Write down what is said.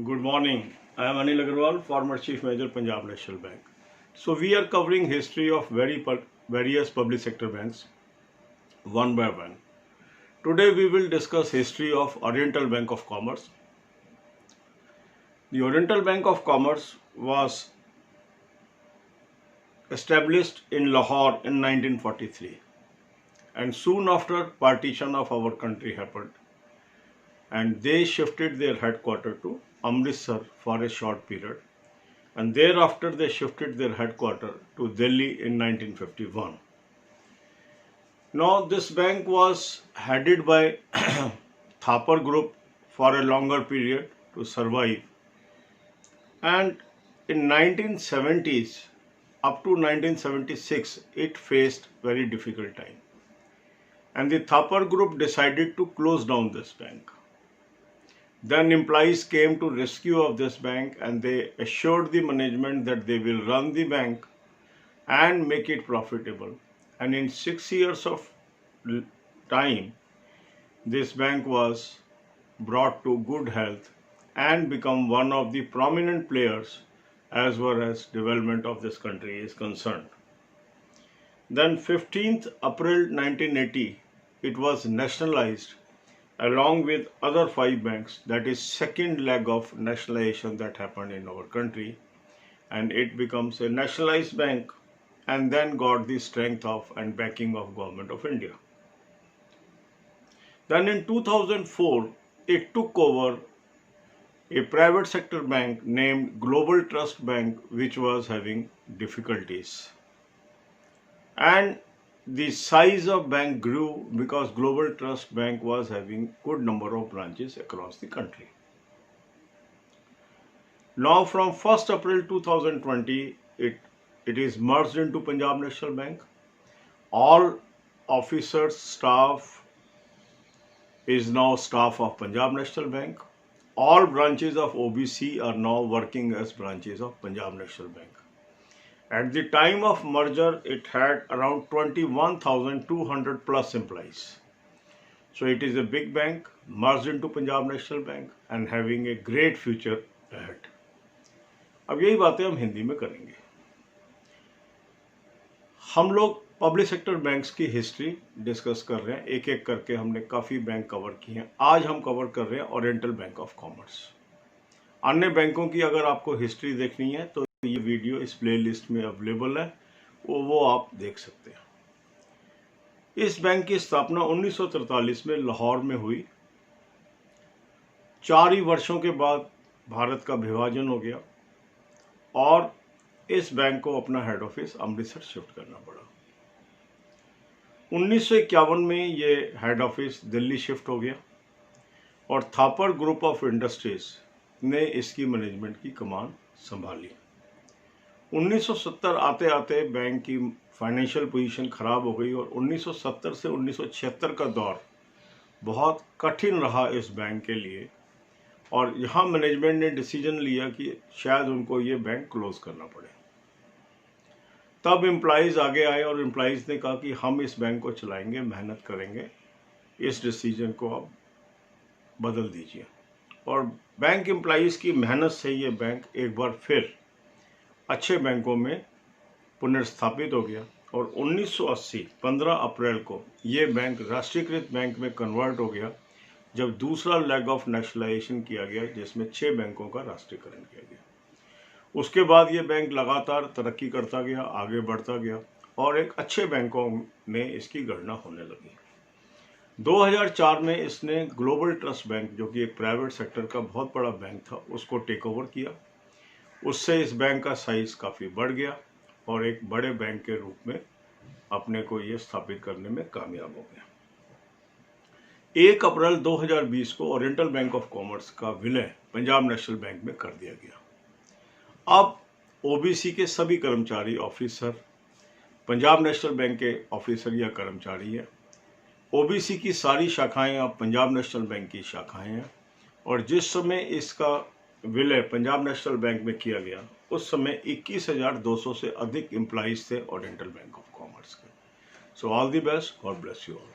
Good morning. I am Anil Agarwal, former Chief Manager, Punjab National Bank. So we are covering history of various public sector banks one by one. Today we will discuss history of Oriental Bank of Commerce. The Oriental Bank of Commerce was established in Lahore in 1943, and soon after partition of our country happened, and they shifted their headquarters to Amritsar for a short period, and thereafter they shifted their headquarters to Delhi in 1951. Now this bank was headed by Thapar Group for a longer period to survive, and in 1970s up to 1976 it faced very difficult time, and the Thapar Group decided to close down this bank. Then employees came to rescue of this bank, and they assured the management that they will run the bank and make it profitable. And in 6 years of time, this bank was brought to good health and become one of the prominent players as far as development of this country is concerned. Then 15th April 1980, it was nationalized along with other 5 banks. That is second leg of nationalization that happened in our country, and it becomes a nationalized bank and then got the strength of and backing of Government of India. Then in 2004 it took over a private sector bank named Global Trust Bank, which was having difficulties, and the size of bank grew because Global Trust Bank was having good number of branches across the country. Now from 1st April 2020, it is merged into Punjab National Bank. All officers, staff is now staff of Punjab National Bank. All branches of OBC are now working as branches of Punjab National Bank. At the time of merger, it had around 21,200 plus employees. So it is a big bank merged into Punjab National Bank and having a great future ahead. अब यही बातें हम हिंदी में करेंगे. हम लोग public sector banks की history discuss कर रहे हैं. एक एक करके हमने काफ़ी बैंक कवर किए हैं. आज हम कवर कर रहे हैं ओरिएंटल बैंक ऑफ कॉमर्स. अन्य बैंकों की अगर आपको हिस्ट्री देखनी है तो ये वीडियो इस प्लेलिस्ट में अवेलेबल है, वो आप देख सकते हैं. इस बैंक की स्थापना 1943 में लाहौर में हुई. 4 ही वर्षों के बाद भारत का विभाजन हो गया और इस बैंक को अपना हेड ऑफिस अमृतसर शिफ्ट करना पड़ा. 1951 में ये हेड ऑफिस दिल्ली शिफ्ट हो गया और थापर ग्रुप ऑफ इंडस्ट्रीज ने इसकी मैनेजमेंट की कमान संभाली. 1970 आते आते बैंक की फाइनेंशियल पोजीशन खराब हो गई और 1970 से 1976 का दौर बहुत कठिन रहा इस बैंक के लिए, और यहाँ मैनेजमेंट ने डिसीजन लिया कि शायद उनको ये बैंक क्लोज करना पड़े. तब एम्प्लॉयज़ आगे आए और एम्प्लॉयज़ ने कहा कि हम इस बैंक को चलाएंगे, मेहनत करेंगे, इस डिसीजन को आप बदल दीजिए. और बैंक एम्प्लॉयज़ की मेहनत से ये बैंक एक बार फिर अच्छे बैंकों में पुनर्स्थापित हो गया और 1980 15 अप्रैल को ये बैंक राष्ट्रीयकृत बैंक में कन्वर्ट हो गया, जब दूसरा लेग ऑफ नेशनलाइजेशन किया गया जिसमें 6 बैंकों का राष्ट्रीयकरण किया गया. उसके बाद ये बैंक लगातार तरक्की करता गया, आगे बढ़ता गया और एक अच्छे बैंकों में इसकी गणना होने लगी. 2004 में इसने ग्लोबल ट्रस्ट बैंक, जो कि एक प्राइवेट सेक्टर का बहुत बड़ा बैंक था, उसको टेक ओवर किया. उससे इस बैंक का साइज काफ़ी बढ़ गया और एक बड़े बैंक के रूप में अपने को ये स्थापित करने में कामयाब हो गया. 1 अप्रैल 2020 को ओरिएंटल बैंक ऑफ कॉमर्स का विलय पंजाब नेशनल बैंक में कर दिया गया. अब ओबीसी के सभी कर्मचारी ऑफिसर पंजाब नेशनल बैंक के ऑफिसर या कर्मचारी हैं. ओबीसी की सारी शाखाएं अब पंजाब नेशनल बैंक की शाखाएं हैं, और जिस समय इसका विलय पंजाब नेशनल बैंक में किया गया उस समय 21,200 से अधिक एम्प्लॉइज थे ओरिएंटल बैंक ऑफ कॉमर्स के. So all the best, God bless you all.